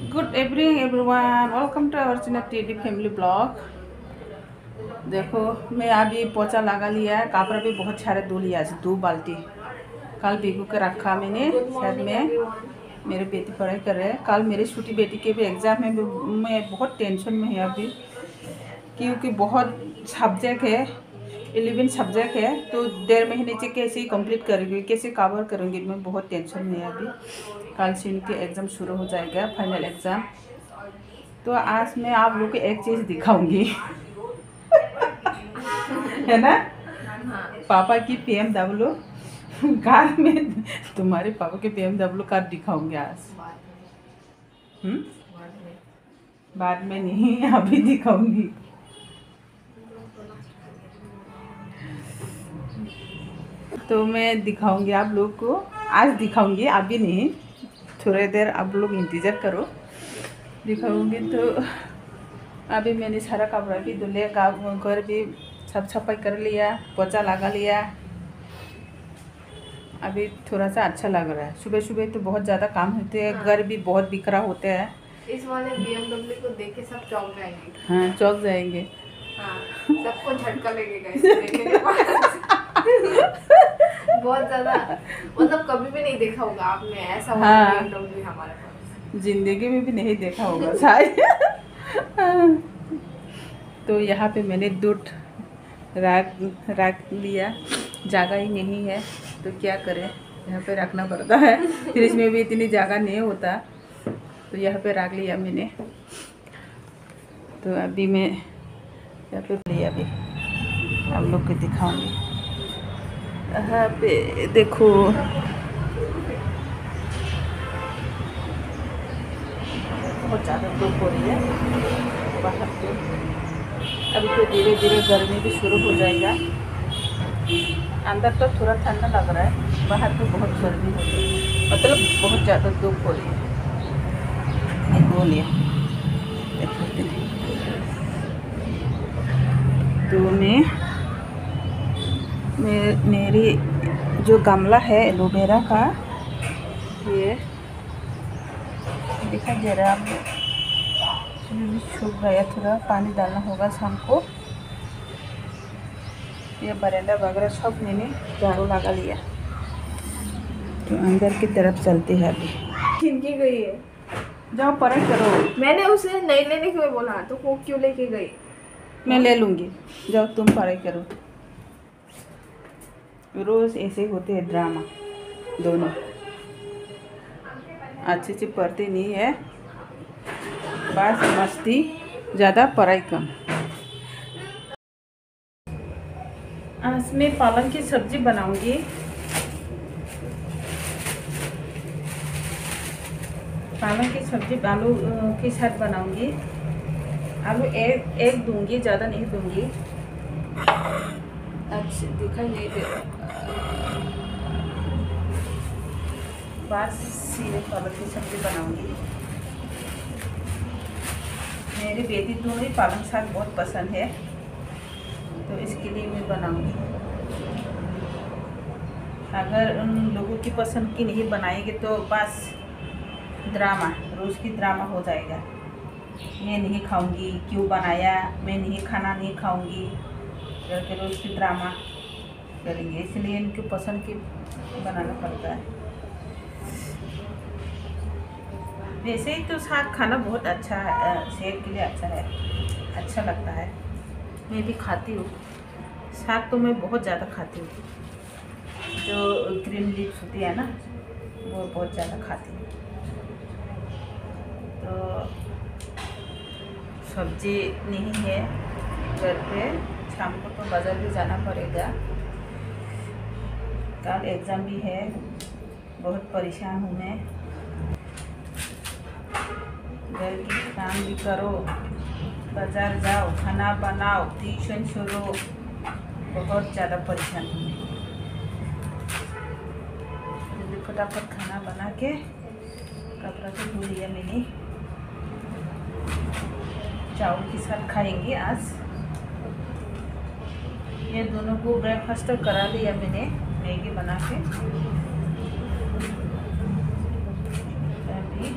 Good evening everyone, welcome to our channel TD family blog. देखो मैं अभी पोछा लगा लिया है, कपड़ा भी बहुत सारे धो लिया है, 2 बाल्टी कल भिगो के रखा मैंने। शायद में मेरी बेटी पढ़ाई कर रहे हैं, कल मेरी छोटी बेटी के भी एग्ज़ाम है। मैं बहुत टेंशन में है अभी, क्योंकि बहुत सब्जेक्ट है, 11 सब्जेक्ट है, तो 1.5 महीने से कैसे कंप्लीट करूँगी, कैसे कवर करूँगी, मैं बहुत टेंशन में है अभी। कल से इनके एग्ज़ाम शुरू हो जाएगा, फाइनल एग्ज़ाम। तो आज मैं आप लोग को एक चीज़ दिखाऊंगी है ना, पापा की BMW कार में, तुम्हारे पापा की BMW कार दिखाऊंगी आज। बाद में नहीं, अभी दिखाऊंगी। तो मैं दिखाऊंगी आप लोग को, आज दिखाऊंगी, अभी नहीं, थोड़ी देर आप लोग इंतज़ार करो, दिखाऊंगी। तो अभी मैंने सारा कपड़ा भी धुल लिया, घर भी सब सफाई कर लिया, पोछा लगा लिया। अभी थोड़ा सा अच्छा लग रहा है। सुबह सुबह तो बहुत ज़्यादा काम होते हैं, हाँ। घर भी बहुत बिखरा होते हैं। इस वाले BMW को देख के सब चौंक जाएंगे। हाँ, चौंक जाएंगे। हाँ, सबको झटका लगेगा इसे देखने के बाद। बहुत ज़्यादा, मतलब कभी भी नहीं देखा होगा आपने ऐसा वाला हाँ। BMW हमारे पास। जिंदगी में भी नहीं देखा होगा शायद। तो यहाँ पे मैंने दूध रख लिया, जगह ही नहीं है तो क्या करें, यहाँ पे रखना पड़ता है। फ्रिज में भी इतनी जगह नहीं होता, तो यहाँ पे रख लिया मैंने। तो अभी मैं यहाँ पे लिया, अभी आप लोग को दिखाऊंगी। यहाँ पे देखो, बहुत ज़्यादा धूप हो रही है बाहर पे। अभी तो धीरे धीरे गर्मी भी शुरू हो जाएगा। अंदर तो थोड़ा ठंडा लग रहा है, बाहर तो बहुत गर्मी हो रही है, मतलब बहुत ज़्यादा धूप हो रही है। बोलिए, तो मेरी जो गमला है एलोवेरा का, ये दिखाई दे रहा है आपको, सूख गया, थोड़ा पानी डालना होगा शाम को। ये बरामदा वगैरह सब मैंने झाड़ू लगा लिया। तो अंदर की तरफ चलते हैं अभी। खिनकी गई है, जाओ पढ़ाई करो। मैंने उसे नहीं लेने के लिए बोला तो वो क्यों लेके गई? मैं ले लूँगी, जाओ तुम पढ़ाई करो। रोज़ ऐसे होते हैं ड्रामा, दोनों अच्छे से पढ़ते नहीं है, बस मस्ती ज़्यादा, पढ़ाई कम। आज मैं पालक की सब्जी बनाऊंगी। पालक की सब्जी आलू के साथ बनाऊंगी। आलू एक दूंगी, ज़्यादा नहीं दूंगी। अच्छा दिखाई नहीं दे रहा, बस सीधे पालक की सब्जी बनाऊंगी। मेरी बेटी को भी पालक साग बहुत पसंद है, तो इसके लिए मैं बनाऊंगी। अगर उन लोगों की पसंद की नहीं बनाएगी तो बस ड्रामा, रोज़ की ड्रामा हो जाएगा। मैं नहीं खाऊंगी, क्यों बनाया, मैं नहीं खाना नहीं खाऊंगी करके रोज़ की ड्रामा करेंगे, इसलिए इनकी पसंद की बनाना पड़ता है। वैसे ही तो साग खाना बहुत अच्छा है, सेहत के लिए अच्छा है, अच्छा लगता है। मैं भी खाती हूँ साग, तो मैं बहुत ज़्यादा खाती हूँ। जो ग्रीन लीव्स होती है ना, वो बहुत ज़्यादा खाती हूँ। तो सब्जी नहीं है घर पे, शाम को तो बाज़ार भी जाना पड़ेगा। कल एग्ज़ाम भी है, बहुत परेशान हूँ मैं। घर की काम भी करो, बाज़ार जाओ, खाना बनाओ, ट्यूशन शुरू, बहुत ज़्यादा परेशान हूँ मैं। जल्दी फटाफट खाना बना के कपड़ा तो धो लिया मैंने, चावल के साथ खाएंगे आज। ये दोनों को ब्रेकफास्ट तो करा लिया मैंने, मैगी बना के। अभी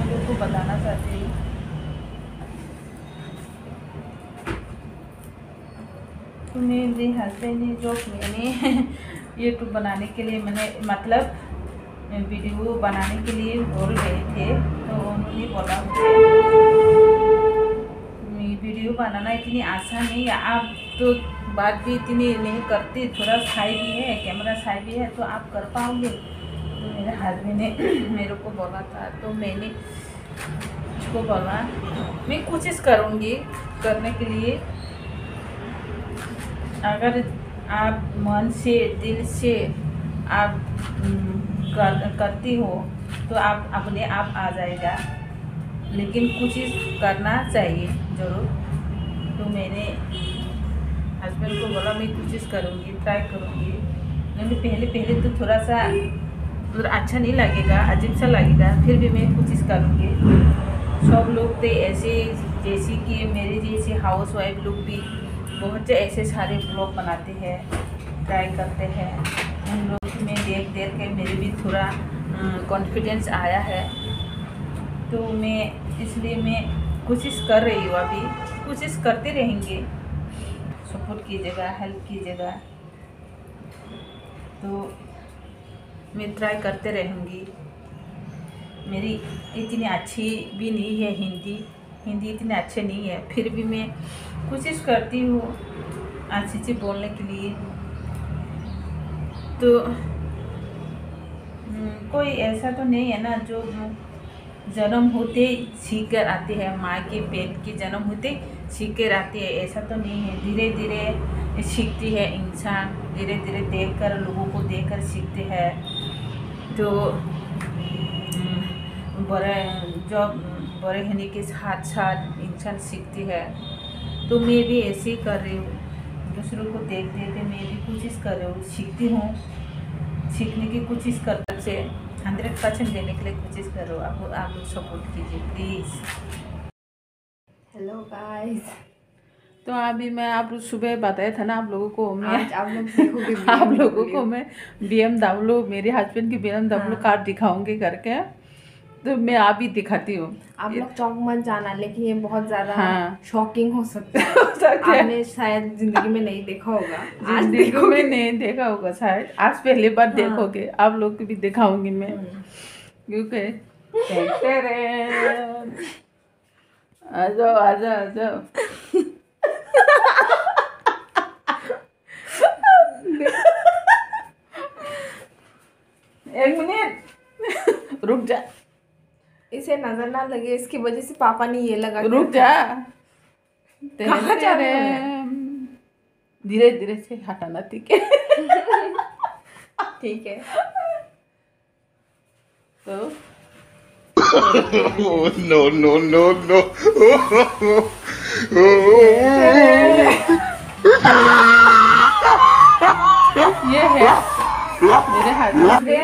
आप लोग को बताना चाहती हूँ। तो मेरे हस्बैंड ने जो मैंने यूट्यूब बनाने के लिए मैंने मतलब वीडियो बनाने के लिए बोल रहे थे, तो उन्होंने बोला वीडियो बनाना इतनी आसान नहीं है, आप तो बात भी इतनी नहीं करते, थोड़ा शाय भी है, कैमरा शाय भी है, तो आप कर पाओगे। तो मेरे हस्बैंड ने मेरे को बोला था, तो मैंने उसको बोला मैं कोशिश करूँगी करने के लिए। अगर आप मन से दिल से आप करती हो तो आप अपने आप आ जाएगा, लेकिन कोशिश करना चाहिए ज़रूर। तो मैंने हस्बैंड को बोला मैं कोशिश करूँगी, ट्राई करूँगी। मैंने पहले तो थोड़ा सा अच्छा नहीं लगेगा, अजीब सा लगेगा, फिर भी मैं कोशिश करूँगी। सब लोग तो ऐसे जैसे कि मेरे जैसे हाउस वाइफ लोग भी बहुत से ऐसे सारे ब्लॉग बनाते हैं, ट्राई करते हैं। उन लोग में देख के मेरे भी थोड़ा कॉन्फिडेंस आया है, तो मैं इसलिए मैं कोशिश कर रही हूँ, अभी कोशिश करते रहेंगे। सपोर्ट कीजिएगा, हेल्प कीजिएगा, तो मैं ट्राई करते रहूँगी। मेरी इतनी अच्छी भी नहीं है हिंदी इतनी अच्छी नहीं है, फिर भी मैं कोशिश करती हूँ अच्छी से बोलने के लिए। तो कोई ऐसा तो नहीं है ना जो जन्म होते सीख कर आते हैं, माँ के पेट के जन्म होते सीख कर आते हैं, ऐसा तो नहीं है। धीरे धीरे सीखती है इंसान, धीरे धीरे देखकर, लोगों को देखकर सीखते हैं। तो बड़े होने के साथ साथ इंसान सीखती है। तो मैं भी ऐसे ही कर रही हूँ, दूसरों को देख के मैं भी कोशिश कर रही हूँ, सीखती हूँ, सीखने की कोशिश करने से 100% देने के लिए कोशिश कर रहा हूँ। आप लोग सपोर्ट कीजिए प्लीज़। Hello guys. तो अभी मैं आप सुबह बताया था ना आप लोगों को, मैं आज आप लोग देखोगे आप लोगों को मैं BMW मेरे हस्बैंड की BMW कार दिखाऊंगी करके, तो मैं अभी दिखाती हूँ। आप लोग चौंक मत जाना, लेकिन ये बहुत ज़्यादा हाँ। शॉकिंग हो सकता है। आपने शायद जिंदगी में नहीं देखा होगा, आज जिंदगी में नहीं देखा होगा शायद, आज पहली बार देखोगे। आप लोग को भी दिखाऊंगी मैं, क्योंकि आ जाओ आ जाओ आ जाओ। एक मिनट रुक जा, इसे नजर ना लगे, इसकी वजह से पापा ने ये लगा। रुक जा, कहाँ जा रहे हो? धीरे धीरे से हटाना, ठीक है? ठीक है। तो no, no, no, no. ये है मेरे हाथ में,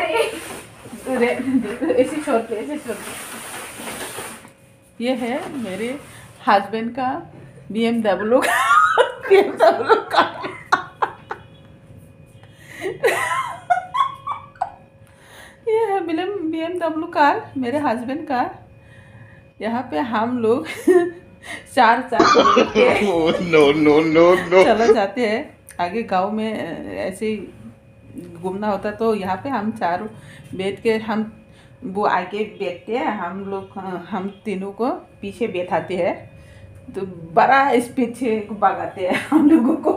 ऐसे छोड़ के ये है मेरे हस्बैंड का BMW का ये है BMW कार मेरे हस्बैंड का। यहाँ पे हम लोग चार no, no, no, no. चले जाते हैं। आगे गांव में ऐसे ही घूमना होता, तो यहाँ पे हम चारों बैठ के, हम वो आगे बैठते हैं, हम तीनों को पीछे बैठाते हैं, तो बड़ा स्पीड से भगाते हैं हम लोगों को।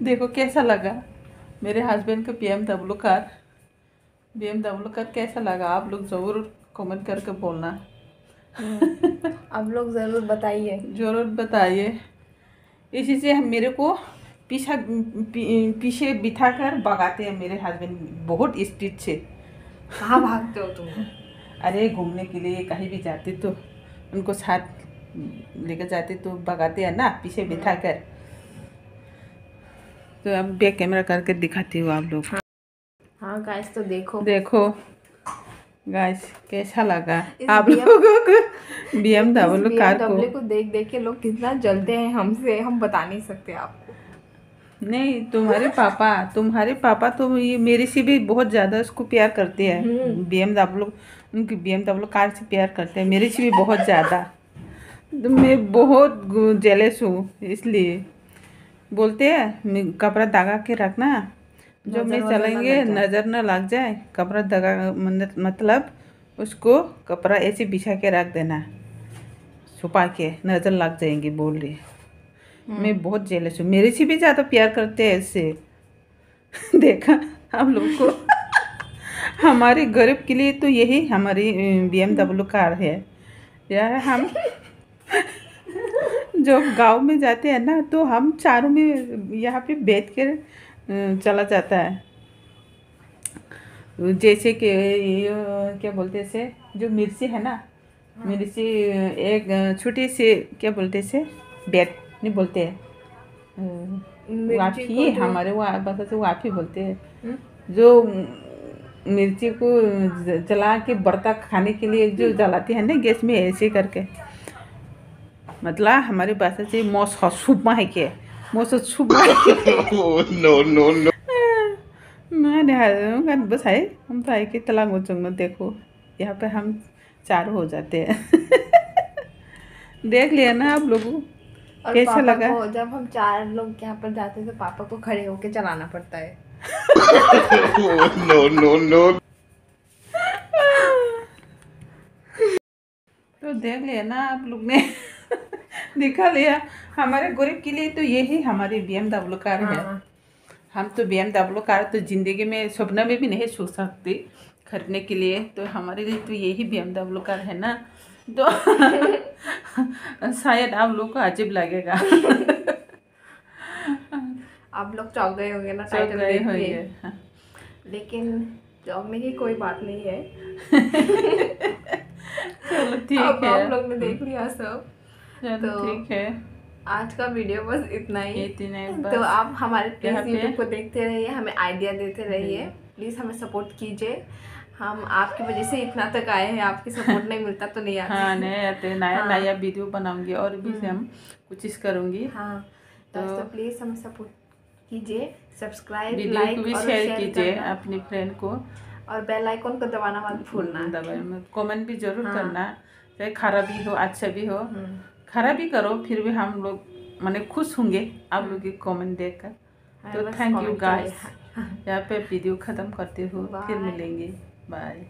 देखो कैसा लगा मेरे हस्बैंड का BMW कार कैसा लगा, आप लोग ज़रूर कमेंट करके बोलना। आप लोग ज़रूर बताइए, ज़रूर बताइए। इसी से हम मेरे को पीछे बिठा कर भगाते हैं मेरे हस्बैंड, बहुत स्पीड से। कहाँ भागते हो तुम? अरे घूमने के लिए कहीं भी जाते तो उनको साथ लेकर जाते, तो भगाते हैं ना पीछे बिठा कर। तो अब बैक कैमरा करके दिखाती हूँ आप लोग। हाँ गाइस, तो देखो गाइस कैसा लगा आप लोगों को BMW कार को देख के लोग कितना जलते हैं हमसे, हम बता नहीं सकते आपको। नहीं, तुम्हारे पापा तो ये मेरे से भी बहुत ज़्यादा उसको प्यार करते हैं। BMW उनकी BMW कार से प्यार करते हैं, मेरे से भी बहुत ज़्यादा। तो मैं बहुत जेलस हूँ, इसलिए बोलते हैं कपड़ा दगा के रखना, जो मैं चलेंगे नज़र न लग जाए। कपड़ा दगा मतलब उसको कपड़ा ऐसे बिछा के रख देना, छुपा के, नज़र लग जाएंगी बोल रही। मैं बहुत जेलस हूँ, मेरे से भी ज़्यादा प्यार करते हैं ऐसे। देखा हम लोग को। हमारे गरीब के लिए तो यही हमारी BMW कार है यार। हम जब गांव में जाते हैं ना, तो हम चारों में यहाँ पे बैठ कर चला जाता है। जैसे कि ये क्या बोलते हैं इसे, जो मिर्ची है ना, मिर्ची एक छोटी सी क्या बोलते हैं इसे, बैट नहीं बोलते हैं, वाफी, हमारे वहाँ भाषा से वाफी बोलते हैं। जो मिर्ची को जला के बर्ता खाने के लिए जो जलाती है ना गैस में, ऐसे करके, मतलब हमारी भाषा से मौस सुपमा है के, मौस सुपमा No, no, no. मैं बस है, हम तो आए के तला गोचंग में। देखो यहाँ पे हम चारों हो जाते हैं। देख लिया ना आप लोगों, और कैसा पापा लगा? को, जब हम 4 लोग यहाँ पर जाते हैं तो पापा को खड़े होके चलाना पड़ता है। No, no, no. तो देख लिया ना आप लोग ने। दिखा लिया, हमारे गरीब के लिए तो यही हमारी BMW कार है। हम तो BMW कार तो ज़िंदगी में सपना में भी नहीं सोच सकते खरीदने के लिए, तो हमारे लिए तो यही BMW कार है ना। तो शायद आप लोग को अजीब लगेगा। आप लोग चौंक गए होंगे ना चौंक टाइटल गए देख होंगे, के, हाँ। लेकिन चौंकने की कोई बात नहीं है। चलो ठीक अब है, आप लोग ने देख लिया सब, चलो तो ठीक है, आज का वीडियो बस इतना ही। इतने तो बस। आप हमारे प्लीज़ यहाँ पे यूट्यूब को देखते रहिए, हमें आइडिया देते रहिए, प्लीज़ हमें सपोर्ट कीजिए। हम आपकी वजह से इतना तक आए हैं, आपकी सपोर्ट नहीं मिलता तो नहीं आते। हाँ, नहीं आते, नया नया वीडियो बनाऊंगी और भी से हम कोशिश करूंगी। हाँ, तो प्लीज़ हमें सपोर्ट कीजिए, सब्सक्राइब, वीडियो लाइक को भी और शेयर शेयर कीजिए करना, अपनी फ्रेंड को, और बेल आइकन को दबाना मत भूलना। दबाए, कमेंट भी जरूर करना, चाहे खराब भी हो अच्छा भी हो। खराब भी करो फिर भी हम लोग माने खुश होंगे आप लोग की कमेंट देखकर। तो बस थैंक यू comment गाइस, चाहिए। यहाँ पे वीडियो ख़त्म करते हो, फिर Bye. मिलेंगे, बाय।